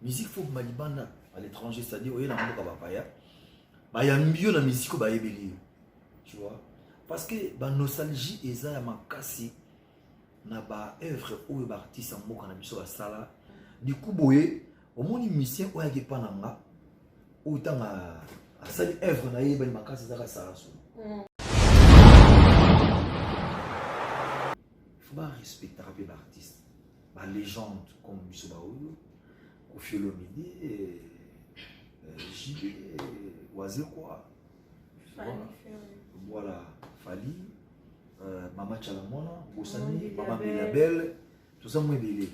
musique faut malibanda à l'étranger, c'est-à-dire oye na mboka bapaya ba ya mbio na musique ba yebeli, tu vois, parce que ba nostalgie eza ya makasi na ba œuvre ou ba artiste mboka na biso ba sala. Du coup boye au moni musicien oya ke pananga ou tanga a sali œuvre na yeba makasi za sala so. Faut pas respecter l'artiste, la légende comme biso ba oyo Koffi Olomide, JB, Oisé quoi. Voilà, Fali, Mama Chalamona, Bosani, Mama Bellabelle, tout ça moi belé.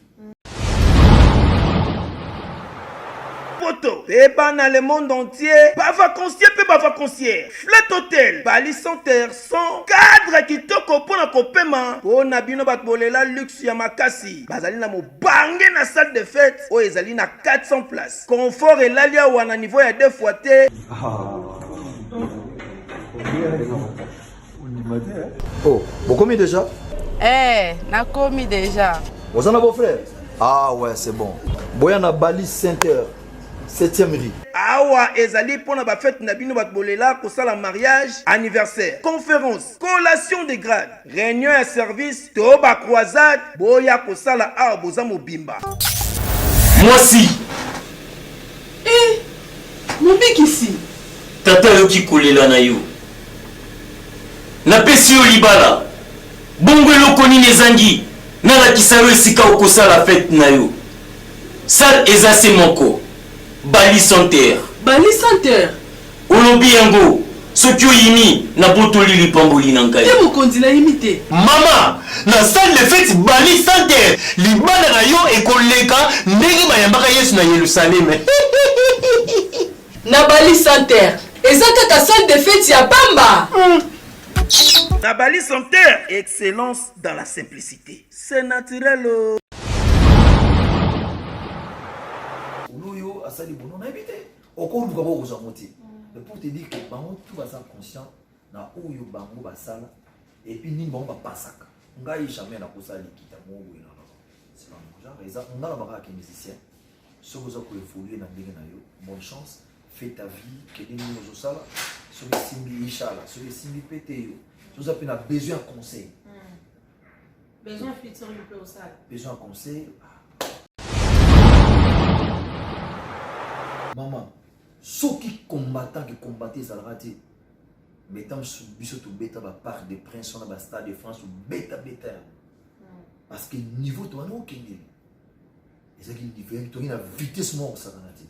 Et dans le monde entier, pas vacancier, pas vacancier. Flat Hotel, Bali Center, sans cadre qui toko pour na kopema. Pour na bino batbolela luxe ya makasi. Bazali na mo bangé na salle de fête. O ezali na 400 places. Confort et l'alia ou na niveau ya 2 fois T. Oh, vous commis déjà? Na commis déjà. Vous en avez beau frère? Ah ouais, c'est bon. Boyana Bali Center. 7e rue. Awa ezali pona ba fête na bino batbolela ko sala mariage, anniversaire, conférence, collation de grade, réunion à service, to ba croisade, boya ko sala a boza mobimba. Moi si. Mobiki ici. Tata yoki kolela na yo. Na pesi yo libala. Bongo eloko nini ezangi. Na la kisalo esika okosala fête na yo. Sal ezase moko. Bali Center. Bali Center. Olobi yango. Soki oyini na botoli lipamboli na ngai. Te mokonzi na imité. Mama, na salle de fête Bali Center. Libana na yo ekoleka ndenge bayambaka Yesu na Yerusalem. Na Bali Center. Eza kaka salle de fête ya Bamba. Na Bali Center, excellence dans la simplicité. C'est naturel. À ça, les bonhommes invités. Au cours du gabon, vous en montez. Mais pour te dire que bango tout va être conscient, na oyo bango va sala, et puis ni bango va pas sac. On gagne jamais na kosa likita mo ou na. C'est pas mon genre. Et ça, on a la baraka qui est musicien. Ce que vous avez évolué dans le na yo, bonne chance. Fais ta vie, que les nous au sala. Sur les simbi Ishala, sur les simbi pété. Vous avez besoin de conseil. Besoin de featuring au sala. Besoin de conseil. Maman, ceux qui combattent, qui combattent, ça l'a raté. Mettons sur biso tout bêta la part des princes on a stade de France ou bêta. Parce que niveau toi non aucun niveau. Et ça qui diffère, tu as une vitesse mort ça l'a raté.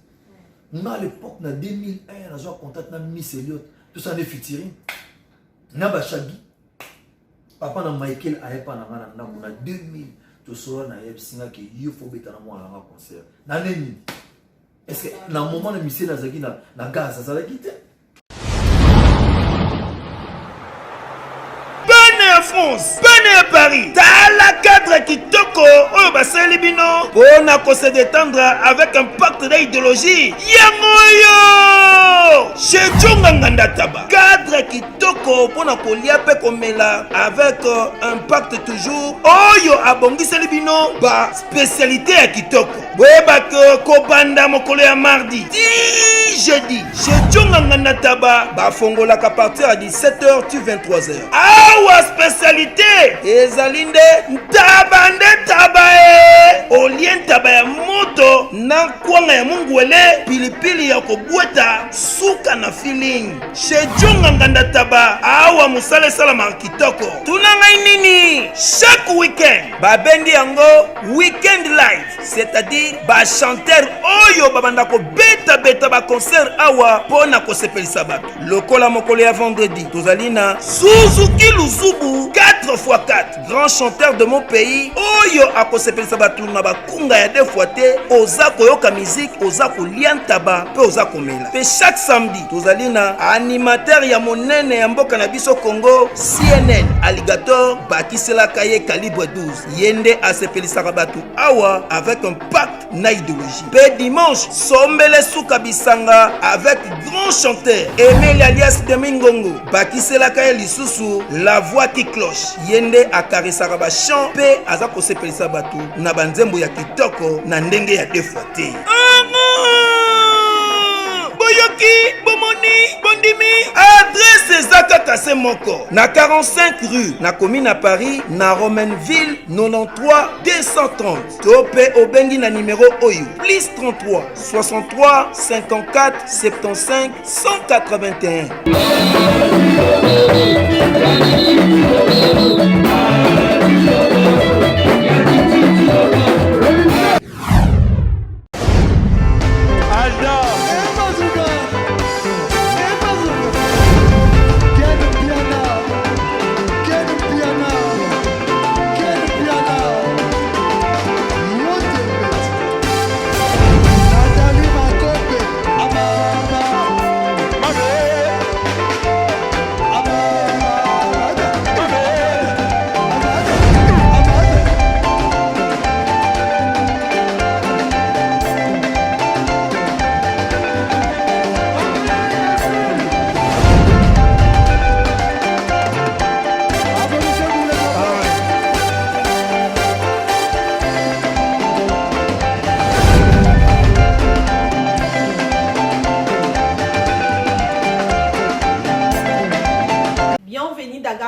On a à l'époque na 2001, on a joué contact na Miss Elliott, tout ça n'est featuring. Na ba Shaggy. Papa na Michael ayepa na 2000, to sora na yeb singa ki yo faut bêta na moi na concert. Na neni. Est-ce que dans le moment de Michel Nazaki na gaz, ça va quitter? Bonne France, bonne Paris. T'as la cadre qui toko, oh bah c'est libino. On a qu'on se détendre avec un pacte d'idéologie. Yangoyo! Chez Djonganganda Taba. Cadre qui toko, on a qu'on liape comme là avec un pacte toujours. Oh yo, abongi c'est libino. Bah, spécialité à Kitoko. Weba que Kobanda mokolo ya mardi. Jeudi, chez Djonganganda Taba. Bah, fongola qu'à partir à 17h, tu 23h. Awa spécialité ezalinde ntabande tabae olien tabaya moto na kwanga ya mungwele pilipili ya kobweta suka na feeling chez Djonganganda Taba awa musale salama kitoko tunanga nini chaque weekend babendi yango weekend live, c'est-à-dire ba chanteur oyo babanda ko beta ba concert awa pona ko sepelisa bato lokola mokolo ya vendredi tozalina Suzuki Luzubu 4x4 grand chanteur de mon pays oyo akosepelisa bato na bakunga ya 2 fois te oza koyoka musique oza kolia ntaba pe oza komela pe chaque samedi tozalina animateur ya monene ya mboka na biso Congo CNN Alligator bakiselaka ye calibre 12 yende asepelisaka bato awa avec un pacte na idéologie pe dimanche sombele suka bisanga avec grand chanteur Emile alias Demingongo bakiselaka ye lisusu la voix qui cloche yende akarisaka ba chant pe aza kosepelisa bato na banzembo ya kitoko na ndenge ya 2 fois te. soki bomoni bondimi adresse eza kaka se moko na 45 rue na commune à Paris na Romainville 93 230 to pe obengi na numéro oyo plus 33 63 54 75 181.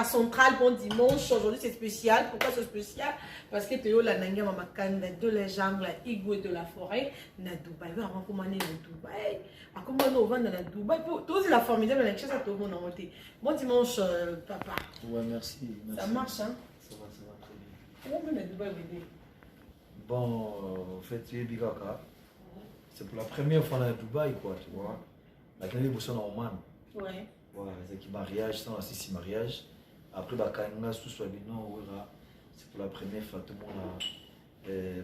Centrale, bon dimanche. Aujourd'hui c'est spécial. Pourquoi c'est spécial? Parce que Théo la Nanga Mamakanda de la jungle, Igwe de la forêt, na Dubaï. On va commander dans Dubaï. À comment on va dans la Dubaï? Tous la formidable la chose à tout le monde en monté. Bon dimanche, papa. Ouais, merci. Ça marche, hein? Ça va très bien. Comment on va dans Dubaï, bébé? Bon, en fait, tu es Bigaka. C'est pour la première fois à Dubaï, quoi, tu vois. La qualité de son Oman. Ouais. Voilà, c'est un mariage, sans assistir mariage. Après, c'est pour la première fois tout le monde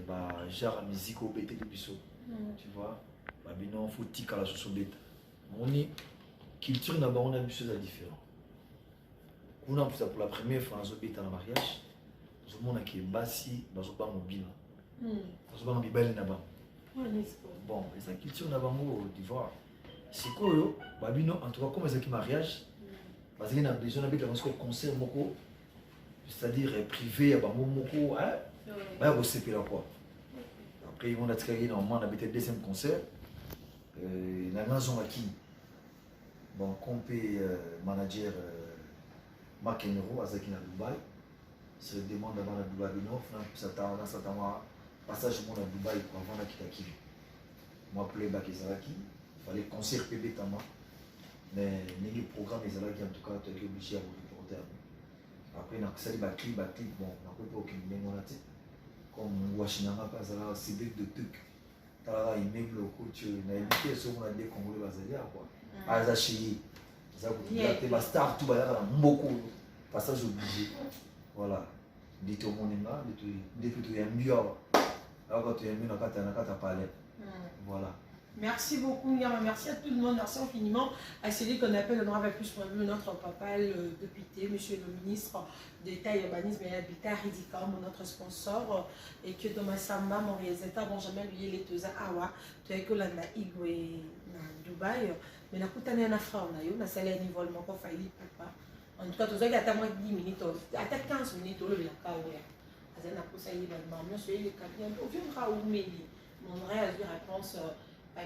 a genre musique au BT de Bissot. Tu vois, il faut tika la sauce au BT. Mon culture n'a pas une chose différente. Pour la première fois, on a BT dans le mariage. Tout le monde qui est bassi dans un banc mobile. Dans un banc mobile là-bas. Bon, et sa culture n'a pas mot d'ivoire. C'est quoi, en tout cas, comme c'est un mariage. Parce qu'il y a besoin d'un concert, c'est-à-dire privé, après ils vont être normalement on a le deuxième concert. La maison à qui? Bon, compé manager Marc Enero à Zakina Dubaï. Se demande avant la Dubaï Nord, ça passage au monde à Dubaï pour avant la Kitaki. Moi, playback et Zaraki, il fallait concert PB Tama. Mais les programmes les en tout cas tu es obligé à vous reporter. Après on a ça des clip bon on a pas aucune mémoire comme Washington pas ça là c'est de trucs là il même le coach na évité ce qu'on a des congolais basalia quoi azachi ça vous dites ba star tout ba là beaucoup passage obligé voilà dit au monde là depuis tu es mieux alors quand tu es mieux na kata parler voilà. Merci beaucoup, Yama. Merci à tout le monde. Merci infiniment à celui qu'on appelle l'honorable plus pour notre papa, le député, monsieur le ministre d'État et urbanisme et habitat, Ridicom, notre sponsor, et que dans ma samba, mon réalisateur, Benjamin lui les deux awa, tu as que l'anda Igwe na Dubaï, mais na koutane na frère na yo, na salaire niveau le manque failli papa. En tout cas, tu as à moi 10 minutes, à 15 minutes, au lieu de la kaouya. Azana poussa yi ba maman, je les cabiens, au vieux bras ou méli. Mon vrai a eu réponse.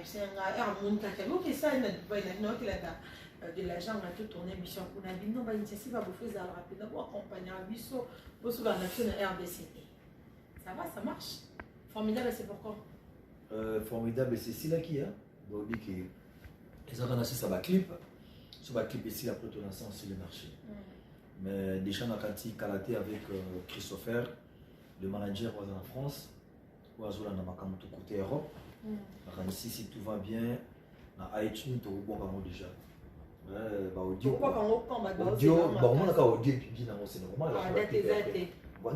C'est un monde qui a fait ça, il de l'argent à tout tourner mission pour la vie. Non, bah, il va vous faire rapidement pour accompagner un biseau pour sur la nation RDCT. Ça va, ça marche. Formidable, c'est pourquoi formidable, c'est ici là qui est. Donc, dit que les gens ça va clip. Ça va clip ici après ton naissance sur le marché. Mais déjà, on a kalaté avec Christopher, le manager en France, ou à Zola, on a côté Europe. Si tout va bien, na iTunes to bon comme déjà. Audio. On a audio puis c'est normal.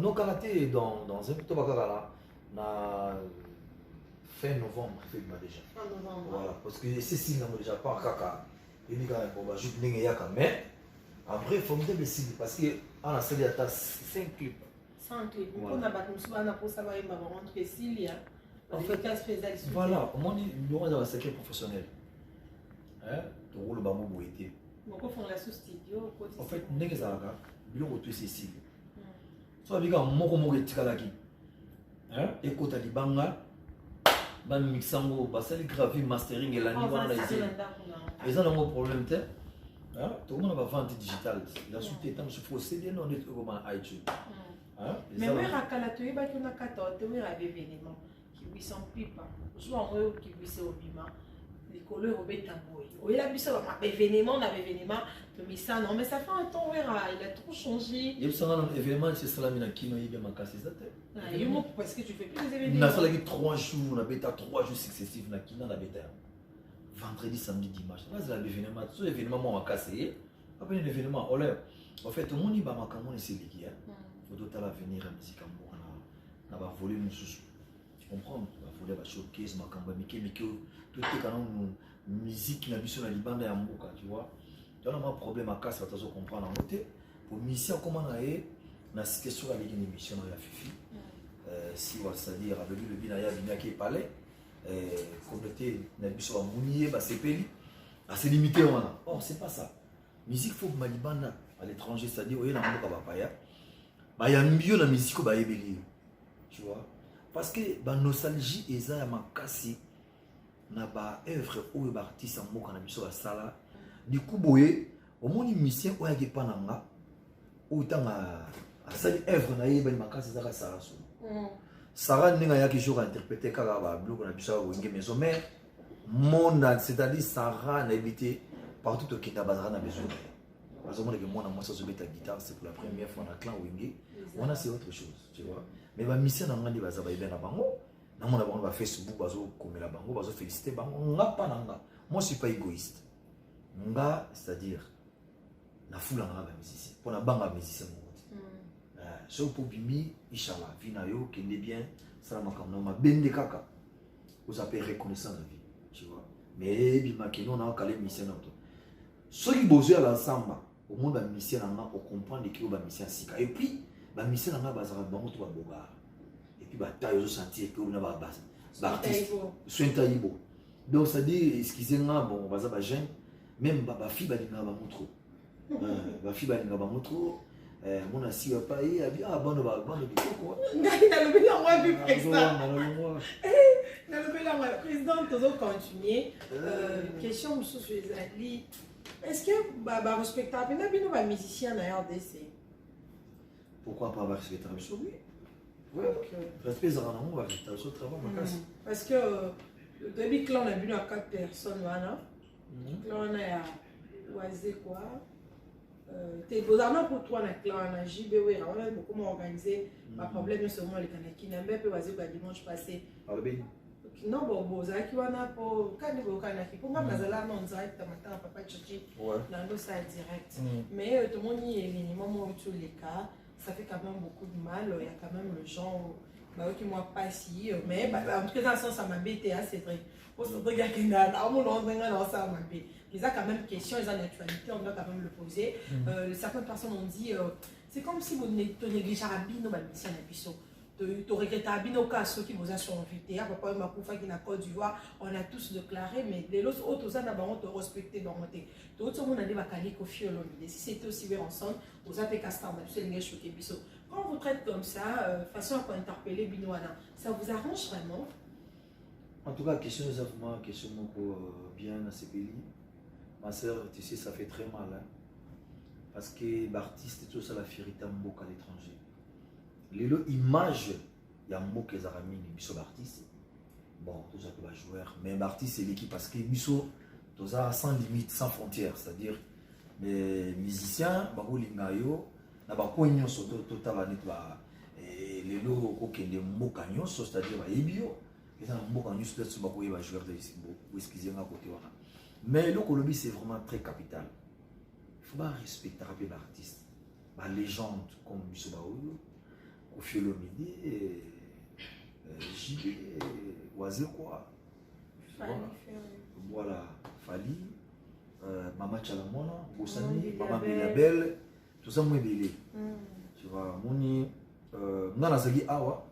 Non karaté dans un peu là na fin novembre déjà. Voilà parce que c'est signe déjà pas kaka. Il y a un jour n'engagé yaka mais après formidable signe parce que on a celui à 5 clips. 5 clips. On a battu sur na pour savoir il va rentrer s'il y a. En fait, voilà, au moins, il y aura un secret professionnel. Tu roules le bambou pour aider. Pourquoi font la sous-studio? En fait, il y a un bureau de Cécile. Soit il y a un mot de Tikalaki. Écoute, il y a un mixango, il y a un mastering et la niveau. Et ça, mon problème, tout le monde va vente digitale. La sous-traitance, il faut aussi bien, on est comment iTunes. Mais oui, Rakala, tu es battu dans 14, tu es à l'événement qui lui s'en pipe. Soit en eux qui lui s'est au bima. Les couleurs au bétamboui. Oui, la bise, événement, on avait événement, mais ça, non, mais ça fait un temps, il a trop changé. Il y a un événement, c'est ça, la mine qui m'a dit, ma casse, c'est ça. Parce que tu fais plus des événements. On a fait 3 jours, on a fait 3 jours successifs, on a fait vendredi, samedi, dimanche. Là, c'est l'événement. Ce événement, on a cassé. Après l'événement, en fait, tout le monde dit, bah, ma caméra, c'est lié. Il faut d'autres venir à musique on a volé nos sous. Tu comprends? On a volé la showcase, ma caméra, tout est quand même musique qui n'a vu sur la Liban et en Mboka, tu vois. Donc, on a un problème à casser, tu vas comprendre en côté. Pour mission, comment on a eu, on a cité sur la ligne d'émission dans la Fifi. Si on va se dire, avec le binaya, qui est palais. Compléter n'abusons à mounier c'est peli assez limité on a or c'est pas ça musique faut que malibana à l'étranger c'est-à-dire il y a il y a mieux la musique au baébeli tu vois parce que la nostalgie et ça m'a cassé n'a pas œuvre ou artiste en mot qu'on a mis sur la salle du coup boye au moins une mission où il y a pas nanga autant à ça œuvre n'a eu m'a cassé ça ça Sarah n'est pas toujours interprété car la bloc on a pu savoir où maison mais mon c'est-à-dire Sarah n'a évité partout au Kenya Bazara n'a besoin parce que moi moi ça se met à guitare c'est pour la première fois dans clan Wingé on a c'est autre chose tu vois mais ma mission dans ngandi bazaba bien na bango na mon bango va Facebook bazo comme la bango bazo féliciter bango nga pas nanga moi je suis pas égoïste nga c'est-à-dire la foule en nga musicien pour la banga musicien so pour bimi inchallah vinayo qui est bien ça m'a comme ma bende kaka vous appelez reconnaissant la vie tu vois mais bima qui non a calé mission auto ceux qui bossent à l'ensemble au monde la mission on comprend que ba mission sika et puis ba mission na ba zara bango to ba boga et puis ba taille sentir que on a ba base ba artiste sointa yibo donc ça dit excusez-moi bon ba za ba jeune même ba fille ba linga ba motro ba fille ba linga ba motro mon assis à pas et ah bon quoi président toujours continuer question sur Ali est-ce que bah respectable n'a bien nos musiciens à RDC pourquoi pas respectable sur lui ouais respect ça on va respecter ce travail parce que depuis que l'on a vu dans 4 personnes là on a oisé quoi t'es beau pour toi na clan na JBW on a beaucoup organisé pas problème seulement les Kanaki n'a même pas basé dimanche passé non bon ça qui wana pour quand vous Kanaki pour moi nazala non direct matin papa tchichi dans le ça direct mais tout le monde y est minimum dans tous les cas ça fait quand même beaucoup de mal il y a quand même le genre qui moi pas si mais en tout cas ça m'a bêté c'est vrai pour se regarder qu'il y a un moment dans ça m'a bêté ils ont quand même question, ils ont une actualité, on doit quand même le poser. Certaines personnes ont dit, c'est comme si vous négligez un bino, ma mission à Bissot. Tu regrettes un bino cas ceux qui vous ont sont invités. Papa Makoufa qui n'a Côte d'Ivoire, on a tous déclaré, mais les autres ça n'a pas honte de respecter dans mon thé. Tout le monde a dit bacali kofi olomide. Si c'était aussi bien ensemble, vous avez castar, on a tous les choqués Bissot. Quand on vous traite comme ça, façon à interpeller binoana, ça vous arrange vraiment? En tout cas, question des affamants, question pour bien à ces pays. Ma soeur, tu sais, ça fait très mal. Hein? Parce que l'artiste, tout ça, la fierté à Mboka à l'étranger. Les images, il y a Mboka qui a mis les artistes. Bon, tout ça, tu vas jouer. Mais l'artiste, c'est l'équipe parce que Bisso, tout ça, sans limite, sans frontières. C'est-à-dire, les musiciens, les Lingayo, n'a pas quoi n'y sur tout et les lots qui ont Mboka, c'est-à-dire, les bio. Et ça, Mboka, nous, c'est ce que va jouer de excusez-moi à côté. Mais le Colombie, c'est vraiment très capital. Il faut pas respecter l'artiste. La légende comme Bissot Baoyo, Kofi Olomide, JB, Oisé quoi. Voilà, Fali, Mama Chalamona, Boussani, Mama Bellabelle, tout ça, moi, belé. Tu vois, Mouni, Nanazagi Awa,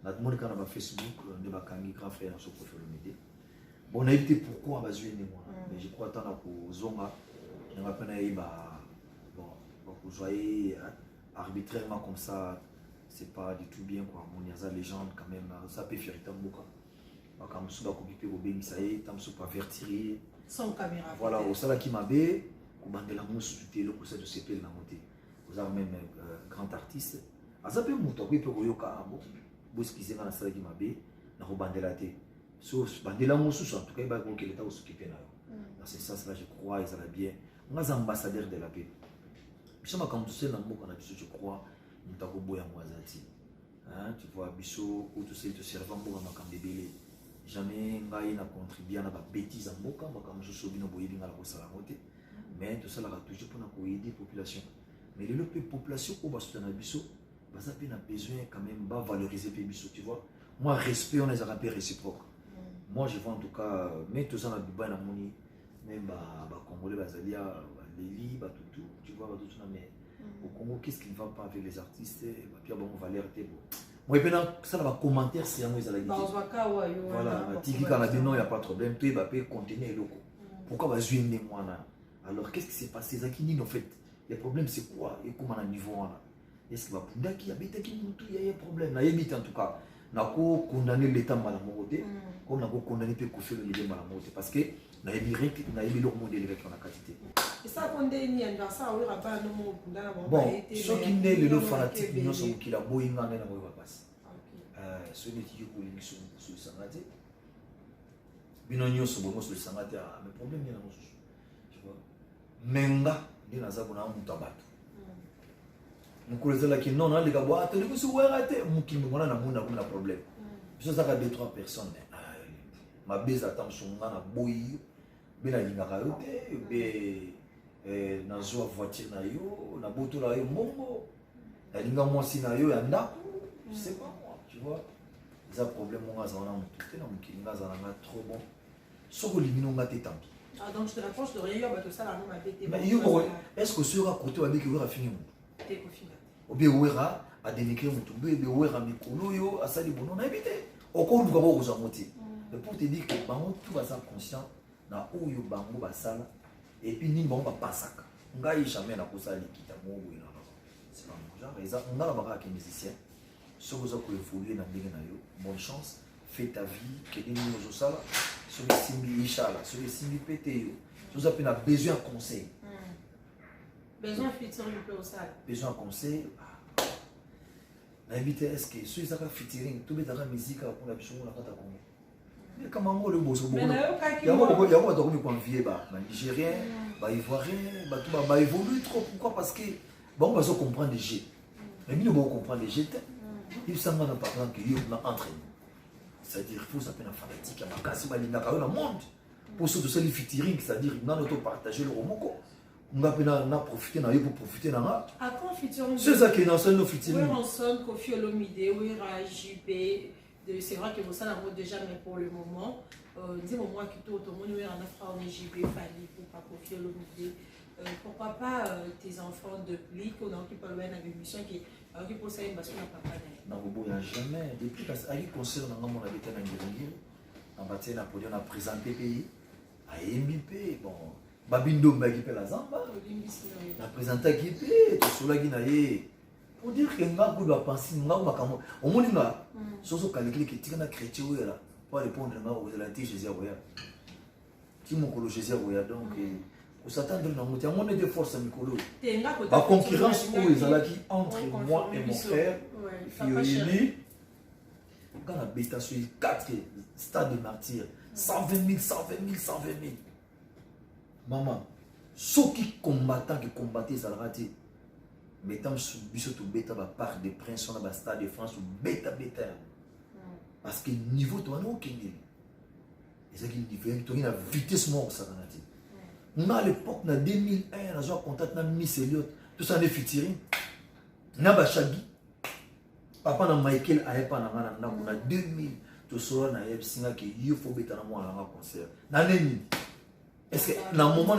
notre monde quand on a Facebook, on a un grand frère dans ce Kofi Olomide. Bon, on a évité pourquoi on va jouer moi. Mais je crois que pour Zonga, on va pour jouer arbitrairement comme ça, c'est pas du tout bien quoi. Mon yaza légende quand même, ça peut faire tant beaucoup. bakamusu bakoki pe kobengisa ye tamusu avertir ye sans caméra. voilà osalaki mabe kobandela mosusu te eloko osa tosepeli nango te oza même grand artiste aza mpe moto akoki mpe koyoka bo boskize nga nasalaki mabe nakobandela te so bandela mosusu en tout cas ebaki kokele ta kosoki mpe na yo dans ce sens là je crois ezala bien nga aza ambassadeur de la paix biso makambo tosali na mboka na biso je crois moto akoboya yango aza ti tu vois biso oyo tosali toserva mboka makambo ebele jamais ngai na contribuer na babétise ya mboka makambo mosusu bino boyebi nga na kosala yango te mais tosalaka toujours mpona koyede population mais lelo mpe population oyo basutana na biso baza mpe na besoin quand même bavaloriser mpe biso tu vois moi respect on ezalaka mpe réciproque moi je vois en tout cas mais toza na dubai namoni même bacongolais bazali baleli batutu tu vois batutu na mais au Congo qu'est-ce qui ne va pas avec les artistes bapia bango valeur te bo moi pe na ça va commentaire c'est yango ezalaki voilà tiki kana bino y a pas de problème to ba pe contenir eloko pourquoi bazwi nde mwana alors qu'est-ce qui s'est passé zaki nini en fait le problème c'est quoi et comment à niveau wana est-ce que bapundaki abetaki mutu il y a un problème na yebite en tout cas nako condamner l'état mbala moko te comme nako condamner pe kofelo le mbala moko te parce que na yebi lo modèle avec on a quantité et ça condamner anda ça oui raba no mo kundana bon soki nde lelo fanatique nyonso mokila boyinga nde na koyeba pasi so neti yokoli miso solisanga te bino nyonso bongo solisanga te mais problème nde na mosusu tu vois menga nde naza bona mutu abato mokolo ezalaki non naleka bo atoli kosi wera te mokili mongona na mona kuna problème biso ezaka 2-3 personnes mabe eza mosonga na boyi mpe nalingaka yo te mpe nazwa voiture na yo nabotola yo mbongo nalinga mwasi na yo ya ndako je sais pas moi tu vois eza problème monga azala na motu te na mokili nga azala nga trop bon soki olingi nonga te tampi donc je te rapproche de rien bato osala ngo mabe te mais yo est-ce que soki oyoka kote babeki oyora fini motu te kofina obe owera adenekre motu mbe ebe owera mikolo oyo asali bono nayebi te okoluka bokozwa ngo te mais pour te dire que bango tout baza conscient na oyo bango basala et puis nini bango bapasaka ngai jamais nakosala likita moko boye na c'est pas mon genre eza nga na bakaka musicien soki oza koévolue na ndenge na yo bonne chance fais ta vie kende nini ozosala soki esimbi ishala soki esimbi mpe te yo soza mpe na besoin ya conseil besoin featuring mpe osala besoin ya conseil nayebi te est ce que soki ezaka featuring tobetaka musike mpona biso ngo na kata kongo kama ngo le bozo yango bato akomi konvie banigérien baivoirien bato baévolue trop pourquoi parce que bango bazo comprendre des jeux mais bino bocomprendre des jeux te ebisanga na par exemple yo na entraînement c'est-à-dire il faut ça pena fanatique ya makasi balingaka yo na monde pour so tosali featuring c'est-à-dire nano topartage le romoko nga mpe na profite na yo pour profiter na nga après featuring so ezaki na osali no featuring Ransom Koffi Olomide Wera JP c'est vrai que ça n'a déjà mais pour le moment dis-moi moi qui tout le monde est en afra on JB Fali pour pas Koffi Olomide pourquoi pas tes enfants de pli qu'on occupe pas loin avec émission qui occupe pour ça une bascule à papa na boya jamais depuis parce que concert na ngamo na beta na ngirangiri na batie na podium na présenter pays a MBP bon babindo mbaki pe la zamba na présenter qui pe to solaki na ye pour dire que nga ko ba penser nga ko makamo omoni nga soso kalikili ki tika na chrétien oyo là pour répondre nga aux lanti Jésus oya ti mokolo Jésus oya donc on s'attendre na motia on est de force à mikolo la concurrence oyo ezalaki entre moi et mon frère Fioyeli quand la besta sur 4 stades de martyrs 120 000 maman soki combattant qui combattait ezalaka te mettons biso to beta ba part des princes on a stade de France ou beta parce que niveau to wana okengeli ezaki niveau to na vitesse moko sakana te na à l'époque na 2001 na joie contact na Miss Elliot tout ça ne featuring na ba Shaggy papa na Michael ayepa na ngana na 2000 to solo na yeb singa ke yo fo beta na mwana na concert na neni est-ce que na moment